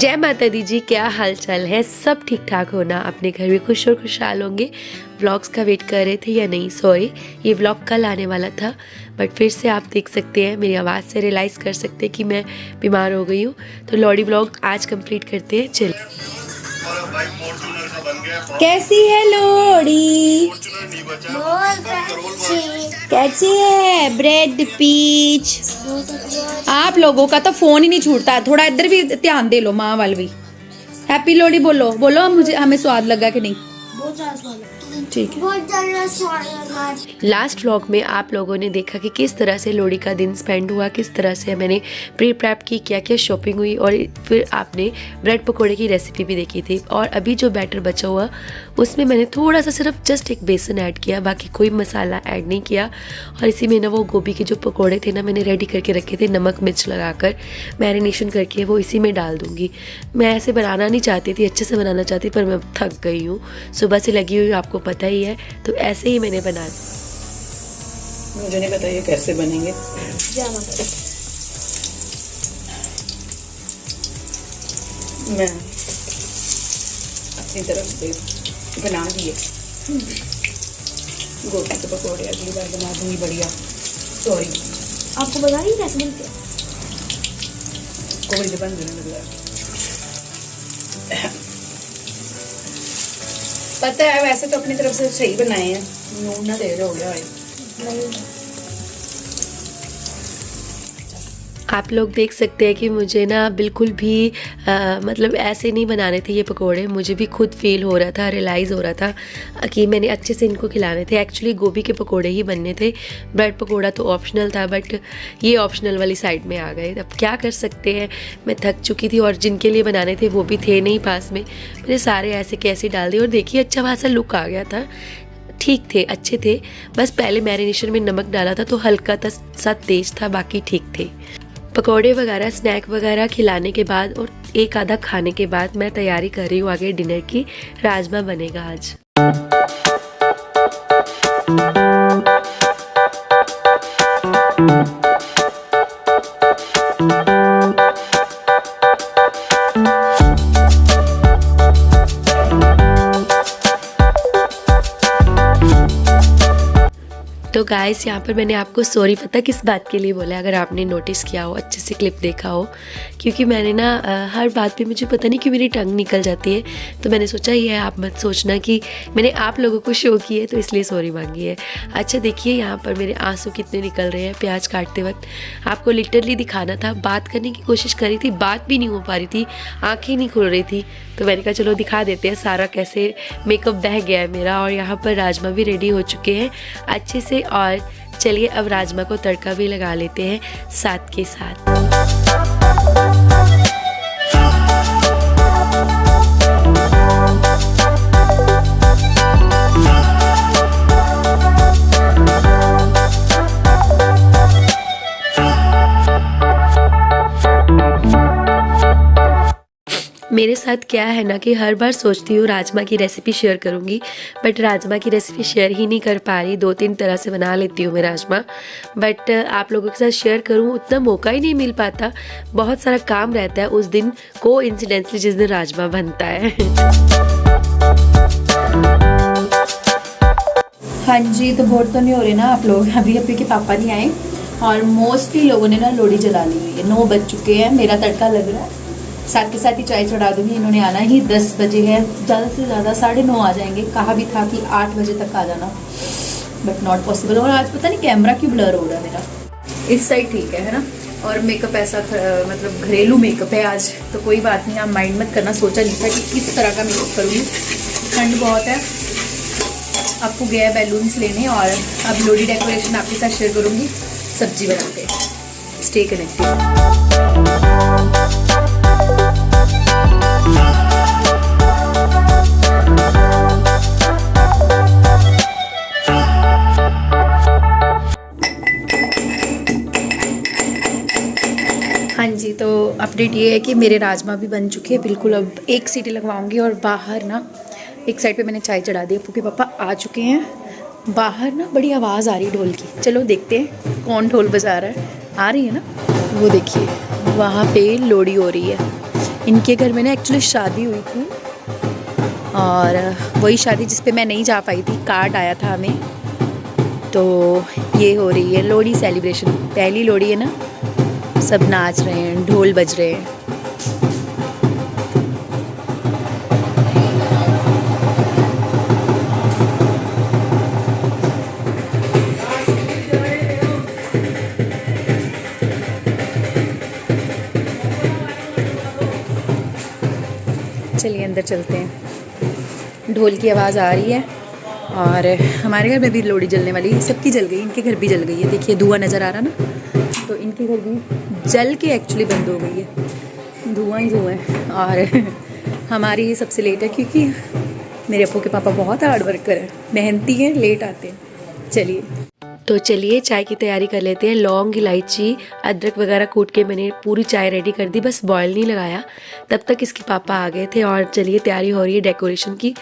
जय माता दी जी, क्या हाल चाल है? सब ठीक ठाक होना, अपने घर में खुश और खुशहाल होंगे। व्लॉग्स का वेट कर रहे थे या नहीं? सॉरी, ये व्लॉग कल आने वाला था, बट फिर से आप देख सकते हैं, मेरी आवाज़ से रियलाइज़ कर सकते हैं कि मैं बीमार हो गई हूँ। तो लोहड़ी व्लॉग आज कंप्लीट करते हैं। चल, कैसी है लोहड़ी? कैसी है ब्रेड पीच? आप लोगों का तो फोन ही नहीं छूटता, थोड़ा इधर भी ध्यान दे लो, माँ वाल भी। हैप्पी लोहड़ी बोलो बोलो, मुझे हमें स्वाद लगा कि नहीं? बहुत ज्यादा स्वाद लगा। ठीक है। बहुत ज्यादा स्वाद लगा। लास्ट व्लॉग में आप लोगों ने देखा कि किस तरह से लोहड़ी का दिन स्पेंड हुआ, किस तरह से मैंने प्री प्रेप की, क्या क्या शॉपिंग हुई, और फिर आपने ब्रेड पकोड़े की रेसिपी भी देखी थी। और अभी जो बैटर बचा हुआ उसमें मैंने थोड़ा सा सिर्फ जस्ट एक बेसन ऐड किया, बाकी कोई मसाला ऐड नहीं किया। और इसी में ना वो गोभी के जो पकोड़े थे ना, मैंने रेडी करके रखे थे, नमक मिर्च लगाकर मैरिनेशन करके वो इसी में डाल दूँगी। मैं ऐसे बनाना नहीं चाहती थी, अच्छे से बनाना चाहती, पर मैं थक गई हूँ, सुबह से लगी हुई, आपको पता ही है। तो ऐसे ही मैंने बना दिया। मुझे नहीं पता ये कैसे बनेंगे। मैं अपनी तरफ से बना दिए गोभी के पकौड़े, अगली बार बना दूंगी बढ़िया। सॉरी, आपको पता नहीं कैसे बनते हैं? कोई तो बन जाने लग रहा। पता है, वैसे तो अपनी तरफ से सही बनाए हैं, नून ना दे हो गया है। आप लोग देख सकते हैं कि मुझे ना बिल्कुल भी मतलब ऐसे नहीं बनाने थे ये पकोड़े। मुझे भी खुद फील हो रहा था, रियलाइज़ हो रहा था कि मैंने अच्छे से इनको खिलाने थे। एक्चुअली गोभी के पकोड़े ही बनने थे, ब्रेड पकोड़ा तो ऑप्शनल था, बट ये ऑप्शनल वाली साइड में आ गए। अब क्या कर सकते हैं, मैं थक चुकी थी और जिनके लिए बनाने थे वो भी थे नहीं पास में। मैंने सारे ऐसे कैसे डाल दिए और देखिए अच्छा खासा लुक आ गया था। ठीक थे, अच्छे थे, बस पहले मैरिनेशन में नमक डाला था तो हल्का सा तेज था, बाकी ठीक थे। पकोड़े वगैरह स्नैक वगैरह खिलाने के बाद और एक आधा खाने के बाद मैं तैयारी कर रही हूँ आगे डिनर की। राजमा बनेगा आज। तो गाइस, यहाँ पर मैंने आपको सॉरी पता किस बात के लिए बोला, अगर आपने नोटिस किया हो, अच्छे से क्लिप देखा हो, क्योंकि मैंने ना हर बात पे मुझे पता नहीं क्यों मेरी टंग निकल जाती है। तो मैंने सोचा ये आप मत सोचना कि मैंने आप लोगों को शो की है तो इसलिए सॉरी मांगी है। अच्छा देखिए, यहाँ पर मेरे आंसू कितने निकल रहे हैं प्याज काटते वक्त। आपको लिटरली दिखाना था, बात करने की कोशिश करी थी, बात भी नहीं हो पा रही थी, आँखें नहीं खुल रही थी। तो मैंने कहा चलो दिखा देते हैं सारा कैसे मेकअप बह गया है मेरा। और यहाँ पर राजमा भी रेडी हो चुके हैं अच्छे से। और चलिए अब राजमा को तड़का भी लगा लेते हैं साथ के साथ। मेरे साथ क्या है ना कि हर बार सोचती हूँ राजमा की रेसिपी शेयर करूँगी, बट राजमा की रेसिपी शेयर ही नहीं कर पा रही। 2-3 तरह से बना लेती हूँ मैं राजमा, बट आप लोगों के साथ शेयर करूँ उतना मौका ही नहीं मिल पाता। बहुत सारा काम रहता है उस दिन, कोइंसिडेंटली जिस दिन राजमा बनता है। हाँ जी, तो बोर तो नहीं हो रहे ना आप लोग? अभी के पापा नहीं आए और मोस्टली लोगों ने ना लोहड़ी जला ली हुई है। 9 बज चुके हैं, मेरा तड़का लग रहा है, साथ के साथ ही चाय चढ़ा दूंगी। इन्होंने आना ही 10 बजे है, ज़्यादा से ज़्यादा 9:30 आ जाएंगे। कहा भी था कि 8 बजे तक आ जाना, बट नॉट पॉसिबल। और आज पता नहीं कैमरा क्यों ब्लर हो रहा है मेरा। इस साइड ठीक है ना? और मेकअप ऐसा मतलब घरेलू मेकअप है आज, तो कोई बात नहीं, आप माइंड मत करना। सोचा नहीं था कि किस तरह का मेकअप करूँगी, ठंड बहुत है। आपको गया बैलून्स लेने और अब लोहड़ी डेकोरेशन आपके साथ शेयर करूँगी, सब्जी बनाते हैं। Stay connected. हाँ जी, तो अपडेट ये है कि मेरे राजमा भी बन चुके हैं बिल्कुल। अब एक सीटी लगवाऊंगी और बाहर ना एक साइड पे मैंने चाय चढ़ा दी। अप्पू के पापा आ चुके हैं। बाहर ना बड़ी आवाज़ आ रही है ढोल की, चलो देखते हैं कौन ढोल बजा रहा है। आ रही है ना, वो देखिए वहाँ पे लोहड़ी हो रही है। इनके घर में ना एक्चुअली शादी हुई थी और वही शादी जिस पे मैं नहीं जा पाई थी, कार्ड आया था हमें। तो ये हो रही है लोहड़ी सेलिब्रेशन, पहली लोहड़ी है ना, सब नाच रहे हैं, ढोल बज रहे हैं। चलिए अंदर चलते हैं। ढोल की आवाज़ आ रही है और हमारे घर में भी लोहड़ी जलने वाली है। सबकी जल गई, इनके घर भी जल गई है। देखिए धुआं नज़र आ रहा ना, तो इनके घर भी जल के एक्चुअली बंद हो गई है, धुआं ही धुआं है। और हमारी सबसे लेट है क्योंकि मेरे अप्पू के पापा बहुत हार्ड वर्कर हैं, मेहनती हैं, लेट आते हैं। चलिए तो चलिए चाय की तैयारी कर लेते हैं। लौंग, इलायची, अदरक वगैरह कूट के मैंने पूरी चाय रेडी कर दी, बस बॉयल नहीं लगाया। तब तक इसके पापा आ गए थे और चलिए तैयारी हो रही है डेकोरेशन की।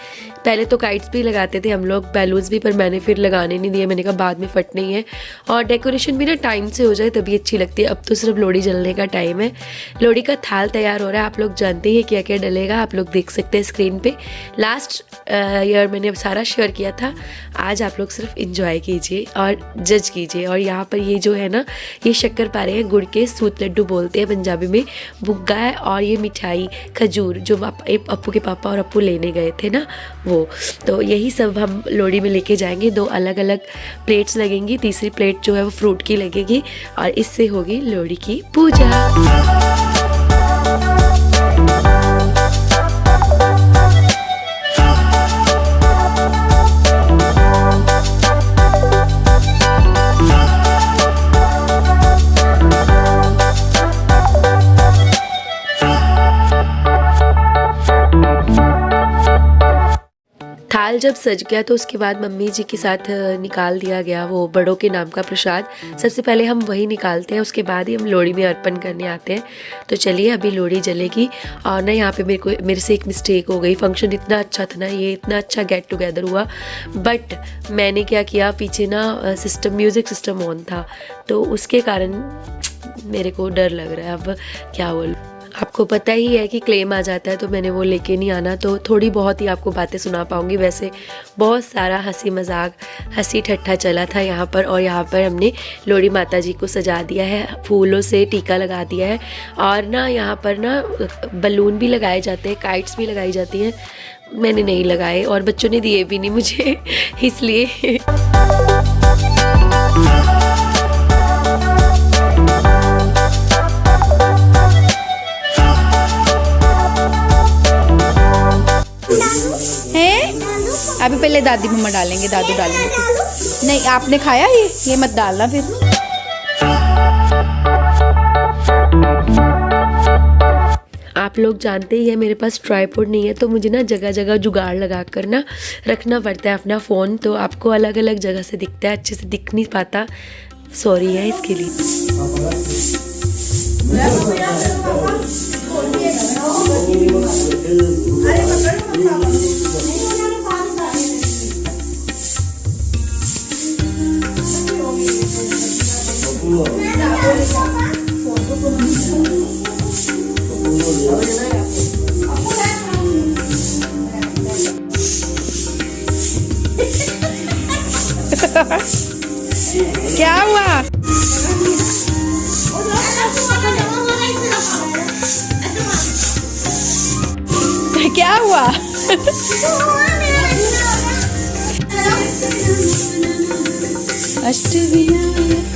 पहले तो काइट्स भी लगाते थे हम लोग, बैलून्स भी, पर मैंने फिर लगाने नहीं दिए। मैंने कहा बाद में फटने ही है और डेकोरेशन भी ना टाइम से हो जाए तभी अच्छी लगती है। अब तो सिर्फ लोहड़ी जलने का टाइम है। लोहड़ी का थाल तैयार हो रहा है, आप लोग जानते हैं क्या क्या डलेगा, आप लोग देख सकते हैं स्क्रीन पे। लास्ट ईयर मैंने अब सारा शेयर किया था, आज आप लोग सिर्फ इंजॉय कीजिए और जज कीजिए। और यहाँ पर ये जो है ना, ये शक्कर पारे हैं, गुड़ के सूत लड्डू बोलते हैं पंजाबी में, बुग्गा है। और ये मिठाई खजूर जो अप्पू के पापा और अप्पू लेने गए थे ना, वो तो यही सब हम लोहड़ी में लेके जाएंगे। 2 अलग अलग प्लेट्स लगेंगी, तीसरी प्लेट जो है वो फ्रूट की लगेगी और इससे होगी लोहड़ी की पूजा। थाल जब सज गया तो उसके बाद मम्मी जी के साथ निकाल दिया गया वो बड़ों के नाम का प्रसाद। सबसे पहले हम वही निकालते हैं, उसके बाद ही हम लोहड़ी में अर्पण करने आते हैं। तो चलिए अभी लोहड़ी जलेगी। और ना यहाँ पे मेरे से एक मिस्टेक हो गई। फंक्शन इतना अच्छा था ना, ये इतना अच्छा गेट टुगेदर हुआ, बट मैंने क्या किया, पीछे ना म्यूज़िक सिस्टम ऑन था, तो उसके कारण मेरे को डर लग रहा है। अब क्या बोलूं, आपको पता ही है कि क्लेम आ जाता है, तो मैंने वो लेके नहीं आना, तो थोड़ी बहुत ही आपको बातें सुना पाऊंगी। वैसे बहुत सारा हंसी मजाक, हंसी ठट्ठा चला था यहाँ पर। और यहाँ पर हमने लोहड़ी माता जी को सजा दिया है, फूलों से टीका लगा दिया है। और ना यहाँ पर ना बलून भी लगाए जाते हैं, काइट्स भी लगाई जाती हैं। मैंने नहीं लगाए और बच्चों ने दिए भी नहीं मुझे, इसलिए अभी पहले दादी मम्मा डालेंगे, दादू डालेंगे फिर। नहीं आपने खाया ये मत डालना फिर। आप लोग जानते ही है मेरे पास ट्राइपॉड नहीं है, तो मुझे ना जगह जगह जुगाड़ लगा कर ना रखना पड़ता है अपना फ़ोन। तो आपको अलग अलग जगह से दिखता है, अच्छे से दिख नहीं पाता, सॉरी है इसके लिए। क्या हुआ? क्या हुआ? अष्टविनायक।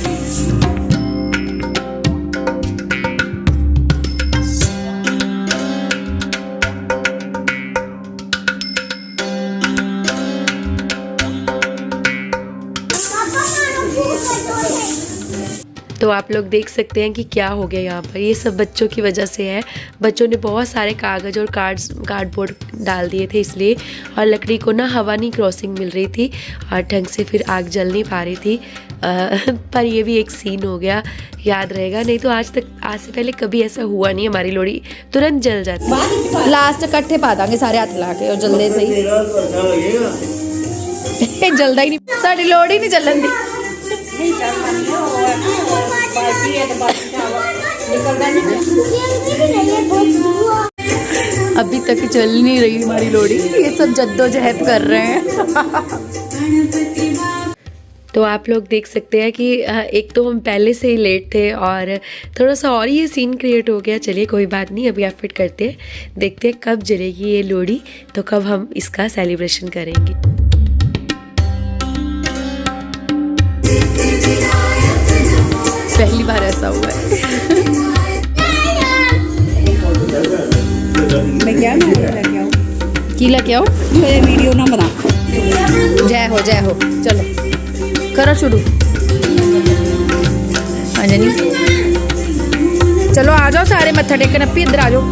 तो आप लोग देख सकते हैं कि क्या हो गया यहाँ पर। ये सब बच्चों की वजह से है, बच्चों ने बहुत सारे कागज़ और कार्डबोर्ड डाल दिए थे इसलिए। और लकड़ी को ना हवा नहीं क्रॉसिंग मिल रही थी और ढंग से फिर आग जल नहीं पा रही थी। पर ये भी एक सीन हो गया, याद रहेगा। नहीं तो आज से पहले कभी ऐसा हुआ नहीं, हमारी लोहड़ी तुरंत जल जाती है। लास्ट इकट्ठे पा देंगे सारे हाथ ला के और जल्दी सही जल्दा ही नहीं, साड़ी लोहड़ी नहीं जलन दी। बाल्टी है तो बाल्टी निकलता नहीं। तक चल नहीं रही हमारी लोड़ी, ये सब जद्दोजहद कर रहे हैं। तो आप लोग देख सकते हैं कि एक तो हम पहले से ही लेट थे और थोड़ा सा और ये सीन क्रिएट हो गया। चलिए कोई बात नहीं, अभी आप फिट करते हैं, देखते हैं कब जलेगी ये लोड़ी, तो कब हम इसका सेलिब्रेशन करेंगे। पहली बार ऐसा हुआ है। मैं क्या लेके आऊँ? की लगे आओ, मेरे वीडियो ना बना। जय हो जय हो। चलो करो शुरू। अंजनी चलो आ जाओ सारे मत्था टेकन, अपी इधर आ जाओ।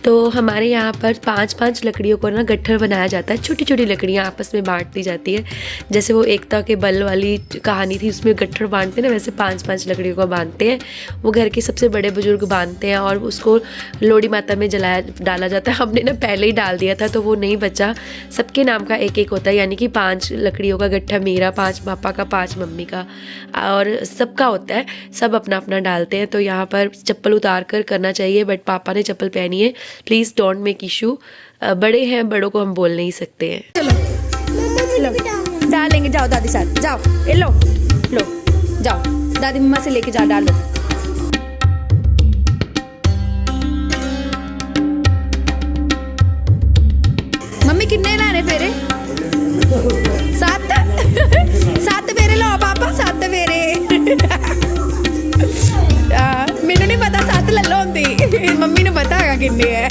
तो हमारे यहाँ पर 5-5 लकड़ियों को ना गट्ठर बनाया जाता है, छोटी छोटी लकड़ियाँ आपस में बांट दी जाती है। जैसे वो एकता के बल वाली कहानी थी, उसमें गट्ठर बांटते हैं ना, वैसे 5-5 लकड़ियों को बांधते हैं। वो घर के सबसे बड़े बुजुर्ग बांधते हैं और उसको लोड़ी माता में डाला जाता है। हमने ना पहले ही डाल दिया था तो वो नहीं बचा। सबके नाम का एक एक होता है, यानी कि 5 लकड़ियों का गट्ठा मेरा, 5 पापा का, 5 मम्मी का और सबका होता है। सब अपना अपना डालते हैं। तो यहाँ पर चप्पल उतार कर करना चाहिए, बट पापा ने चप्पल पहनी है। प्लीज़ डोंट मेक इशू, बड़े हैं, बड़ों को हम बोल नहीं सकते हैं। चलो डालेंगे, जाओ दादी साथ जाओ। ए लो लो जाओ, दादी मम्मा से लेके जाओ, डालो। मम्मी कितने लाने फेरे? 7 7 फेरे लो पापा, 7 फेरे। मैनू नहीं पता 7 ले लो होंदी, मम्मी ने पता है किन्ने है।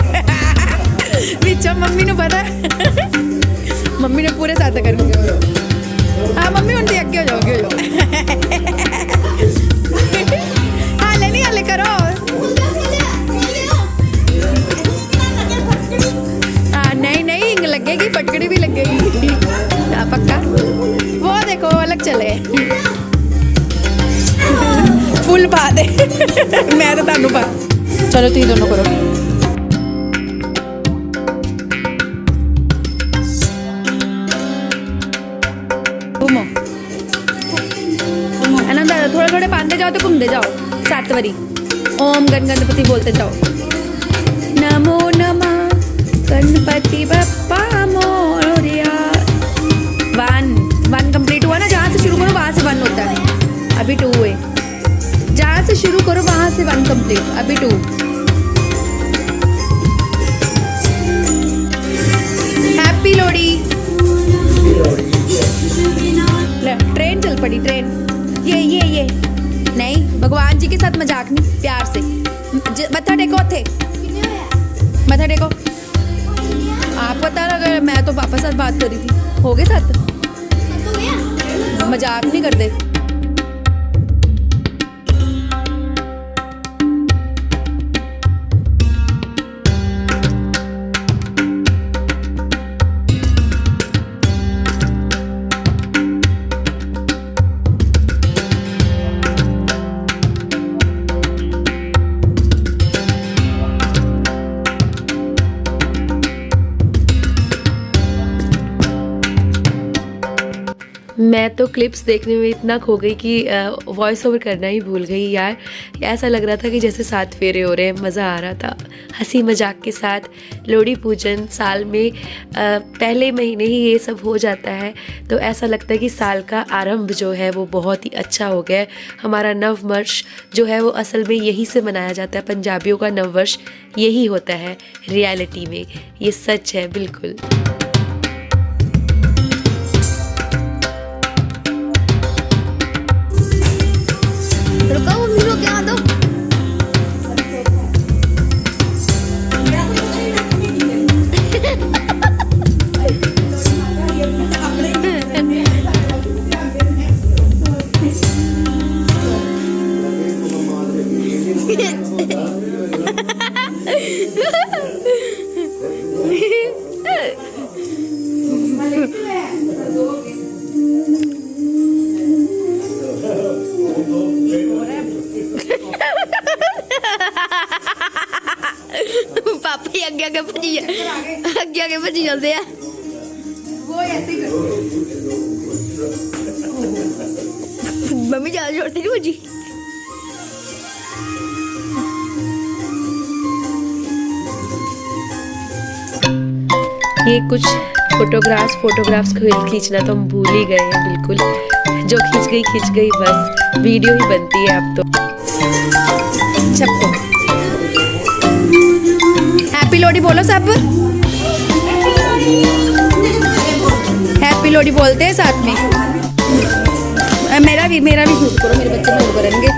बिचा मम्मी ने पता, मम्मी ने पूरे 7 कर दिए। हाँ मम्मी उनके अगे हो जाओ, अगे हो जाओ। हाले नहीं, हाले करो। हाँ नहीं नहीं, लगेगी, फटकड़ी भी लगेगी। हाँ पक्का, वो देखो अलग चले। फुल पा दे। मैं तो तानू पा। चलो तुम दोनों करो। घूमो थोड़े थोड़े पाते जाओ तो घूमते जाओ 7 बारी। ओम गणपति बोलते जाओ। नमो नमः गणपति बप्पा मोरया। 1 कंप्लीट हुआ ना, जहाँ से शुरू करो वहाँ से 1 होता है। अभी 2 है, जहाँ से शुरू करो वहाँ से 1 कंप्लीट। अभी 2। हैप्पी लोहड़ी। ट्रेन चल पड़ी, ट्रेन। ये नहीं, भगवान जी के साथ मजाक नहीं, प्यार से। मत्था टेको थे, मत्था टेको। आप पता लगा, मैं तो पापा साथ बात कर रही थी। हो गए 7? मजाक नहीं करते। मैं तो क्लिप्स देखने में इतना खो गई कि वॉइस ओवर करना ही भूल गई यार। ऐसा लग रहा था कि जैसे 7 फेरे हो रहे हैं, मज़ा आ रहा था। हंसी मजाक के साथ लोहड़ी पूजन, साल में पहले महीने ही ये सब हो जाता है, तो ऐसा लगता है कि साल का आरंभ जो है वो बहुत ही अच्छा हो गया है। हमारा नव वर्ष जो है वो असल में यही से मनाया जाता है। पंजाबियों का नव वर्ष यही होता है रियलिटी में, ये सच है बिल्कुल। लोड़ी आगे आगे भजी आगे आगे भजी चलते हैं। वो ऐसे ही करते हैं। मम्मी ज्यादा छोड़ती नहीं भजी। ये कुछ फोटोग्राफ्स खींचना तो हम भूल ही गए हैं बिल्कुल। जो खींच गई बस, वीडियो ही बनती है अब तो। छप्पो हैप्पी लोहड़ी बोलो सब, हैप्पी लोहड़ी बोलते हैं साथ में। मेरा भी शूट करो, मेरे बच्चे लोग करेंगे।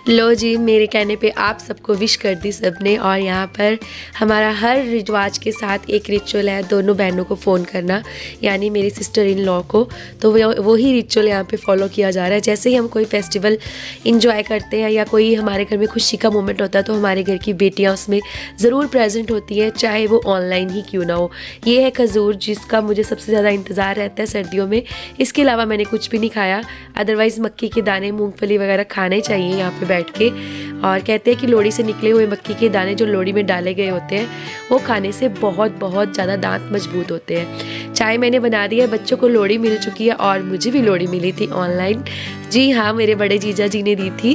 लो जी, मेरे कहने पे आप सबको विश कर दी सबने। और यहाँ पर हमारा हर रिवाज के साथ एक रिचुअल है, दोनों बहनों को फ़ोन करना, यानी मेरी सिस्टर इन लॉ को। तो वही रिचुअल यहाँ पे फॉलो किया जा रहा है। जैसे ही हम कोई फेस्टिवल इंजॉय करते हैं या कोई हमारे घर में खुशी का मोमेंट होता है तो हमारे घर की बेटियाँ उसमें ज़रूर प्रेजेंट होती हैं, चाहे वो ऑनलाइन ही क्यों ना हो। ये है खजूर, जिसका मुझे सबसे ज़्यादा इंतज़ार रहता है सर्दियों में। इसके अलावा मैंने कुछ भी नहीं खाया, अदरवाइज़ मक्की के दाने, मूँगफली वगैरह खाने चाहिए यहाँ पर बैठ के। और कहते हैं कि लोहड़ी से निकले हुए मक्की के दाने जो लोहड़ी में डाले गए होते हैं वो खाने से बहुत बहुत ज़्यादा दांत मजबूत होते हैं। चाय मैंने बना दी है, बच्चों को लोहड़ी मिल चुकी है और मुझे भी लोहड़ी मिली थी ऑनलाइन। जी हाँ, मेरे बड़े जीजा जी ने दी थी,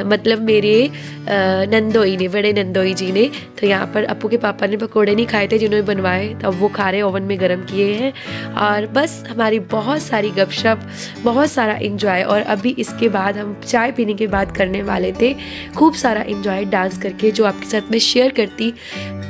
मतलब मेरे नंदोई ने, बड़े नंदोई जी ने। तो यहाँ पर अपू के पापा ने पकोड़े नहीं खाए थे जिन्होंने बनवाए, तब वो खा रहे ओवन में गर्म किए हैं। और बस हमारी बहुत सारी गपशप, बहुत सारा इंजॉय। और अभी इसके बाद हम चाय पीने के बाद करने वाले थे खूब सारा इंजॉय डांस करके, जो आपके साथ मैं शेयर करती।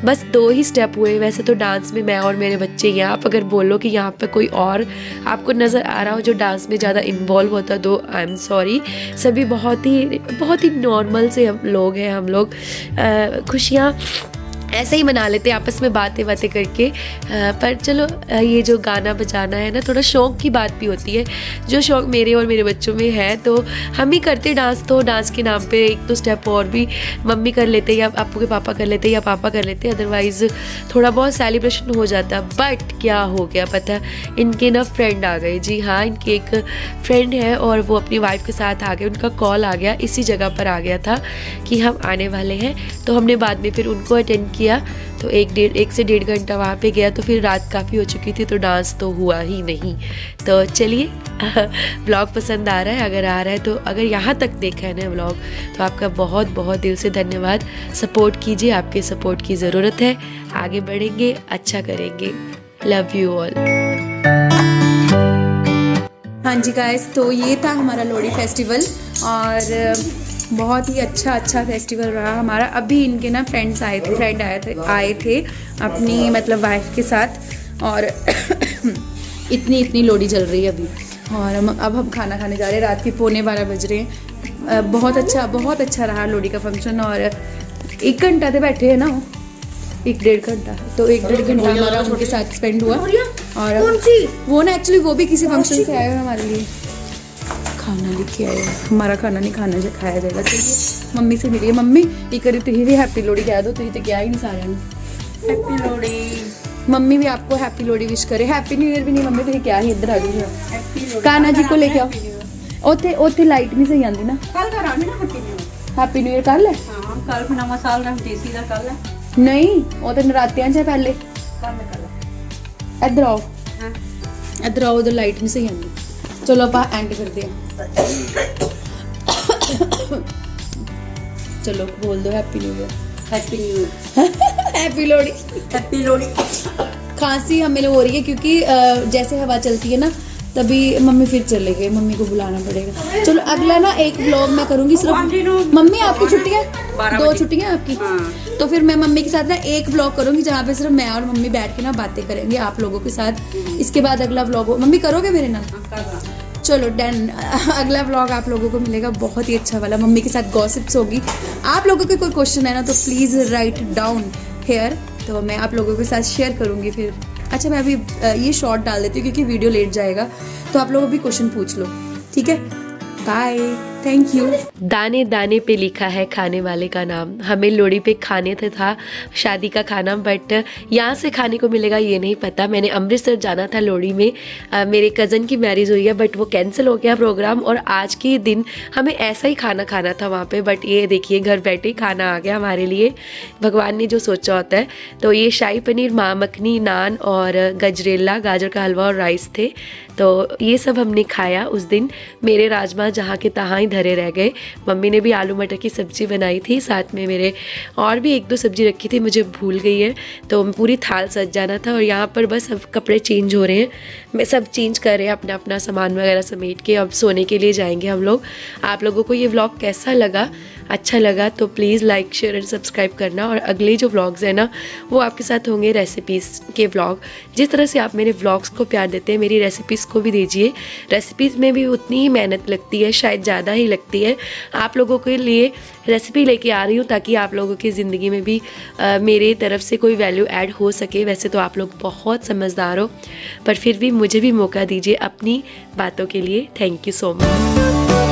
बस 2 ही स्टेप हुए वैसे तो डांस में, मैं और मेरे बच्चे। यहाँ आप अगर बोलो कि यहाँ पे कोई और आपको नज़र आ रहा हो जो डांस में ज़्यादा इन्वॉल्व होता, तो आई एम सॉरी। सभी बहुत ही नॉर्मल से हम लोग हैं। हम लोग खुशियाँ ऐसे ही मना लेते हैं आपस में बातें करके। पर चलो, ये जो गाना बजाना है ना, थोड़ा शौक की बात भी होती है, जो शौक मेरे और मेरे बच्चों में है। तो हम ही करते डांस, तो डांस के नाम पे 1-2 स्टेप और भी मम्मी कर लेते, या आपू के पापा कर लेते, या पापा कर लेते। अदरवाइज़ थोड़ा बहुत सेलिब्रेशन हो जाता। बट क्या हो गया पता, इनके ना फ्रेंड आ गए। जी हाँ, इनके एक फ्रेंड है और वो अपनी वाइफ के साथ आ गए। उनका कॉल आ गया, इसी जगह पर आ गया था कि हम आने वाले हैं। तो हमने बाद में फिर उनको अटेंड किया। तो 1 से 1.5 घंटा वहाँ पे गया। तो फिर रात काफ़ी हो चुकी थी, तो डांस तो हुआ ही नहीं। तो चलिए, व्लॉग पसंद आ रहा है, अगर आ रहा है तो, अगर यहाँ तक देखा है ना व्लॉग, तो आपका बहुत बहुत दिल से धन्यवाद। सपोर्ट कीजिए, आपके सपोर्ट की ज़रूरत है। आगे बढ़ेंगे, अच्छा करेंगे। Love you all. हाँ जी गाइस, तो ये था हमारा लोहड़ी फेस्टिवल और बहुत ही अच्छा फेस्टिवल रहा हमारा। अभी इनके ना फ्रेंड आए थे अपनी मतलब वाइफ के साथ, और इतनी लोहड़ी जल रही है अभी। और अब हम खाना खाने जा रहे हैं। रात के 11:15 बज रहे हैं। बहुत अच्छा रहा लोहड़ी का फंक्शन। और 1 घंटा तो बैठे हैं ना, 1-1.5 घंटा, तो 1-1.5 घंटा हमारा उनके साथ स्पेंड हुआ। और वो ना एक्चुअली वो भी किसी फंक्शन से आए हुए हमारे लिए खाना लेके आए। हमारा खाना नहीं खाया जाएगा। चलिए, मम्मी से मिलिए। मम्मी ये करी तुझे भी हैप्पी लोहड़ी कह दो, तुझे तो क्या ही नहीं सारे हैप्पी लोहड़ी। मम्मी भी आपको हैप्पी लोहड़ी विश करे। हैप्पी न्यू ईयर भी नहीं मम्मी, तुझे क्या ही इधर आ गई। काना जी को लेके आओ। ओथे लाइट नहीं सही आंदी ना। कल करांगे ना हैप्पी न्यू ईयर कर ले। हां, कल नवा साल दा देसी दा कर ले। नहीं, वो तो नरात्यां च पहले। इधर आओ, इधर आओ, उधर लाइट नहीं सही आंदी। चलो आप एंड करते हैं। चलो बोल दो happy new year. Happy new year. Happy Lohri. Happy Lohri. खांसी हमें हो रही है क्योंकि जैसे हवा चलती है ना, तभी मम्मी फिर चले गए। मम्मी को बुलाना पड़ेगा। चलो अगला ना एक व्लॉग मैं करूंगी सिर्फ। मम्मी आपकी छुट्टियां 2 छुट्टियां आपकी। तो फिर मैं मम्मी के साथ ना एक व्लॉग करूंगी जहाँ पे सिर्फ मैं और मम्मी बैठ के ना बातें करेंगे आप लोगों के साथ। इसके बाद अगला व्लॉग मम्मी करोगे मेरे नाम। चलो डन। अगला व्लॉग आप लोगों को मिलेगा बहुत ही अच्छा वाला, मम्मी के साथ गॉसिप्स होगी। आप लोगों के कोई क्वेश्चन है ना तो प्लीज़ राइट डाउन हेयर, तो मैं आप लोगों के साथ शेयर करूँगी फिर। अच्छा मैं अभी ये शॉर्ट डाल देती हूँ क्योंकि वीडियो लेट जाएगा, तो आप लोग भी क्वेश्चन पूछ लो, ठीक है। Bye, thank you. दाने दाने पे लिखा है खाने वाले का नाम। हमें लोहड़ी पे खाने था शादी का खाना, बट यहाँ से खाने को मिलेगा ये नहीं पता। मैंने अमृतसर जाना था लोहड़ी में, मेरे कज़न की मैरिज हुई है बट वो कैंसिल हो गया प्रोग्राम, और आज के दिन हमें ऐसा ही खाना खाना था वहाँ पे, बट ये देखिए घर बैठे ही खाना आ गया हमारे लिए। भगवान ने जो सोचा होता है। तो ये शाही पनीर, माँ मखनी, नान और गजरेला, गाजर का हलवा और राइस थे। तो ये सब हमने खाया उस दिन। मेरे राजमा जहाँ के तहाँ ही धरे रह गए। मम्मी ने भी आलू मटर की सब्ज़ी बनाई थी, साथ में मेरे और भी 1-2 सब्ज़ी रखी थी, मुझे भूल गई है। तो पूरी थाल सज जाना था, और यहाँ पर बस अब कपड़े चेंज हो रहे हैं, मैं सब चेंज कर रहे हैं अपना अपना सामान वगैरह समेट के। अब सोने के लिए जाएंगे हम लोग। आप लोगों को ये व्लॉग कैसा लगा? अच्छा लगा तो please like, share and subscribe करना। और अगले जो व्लॉग्स हैं ना वो आपके साथ होंगे रेसिपीज़ के व्लॉग। जिस तरह से आप मेरे व्लॉग्स को प्यार देते हैं, मेरी रेसिपीज़ को भी दीजिए। रेसिपीज़ में भी उतनी ही मेहनत लगती है, शायद ज़्यादा ही लगती है। आप लोगों के लिए रेसिपी लेके आ रही हूँ ताकि आप लोगों की ज़िंदगी में भी मेरे तरफ से कोई वैल्यू ऐड हो सके। वैसे तो आप लोग बहुत समझदार हो, पर फिर भी मुझे भी मौका दीजिए अपनी बातों के लिए। Thank you so much.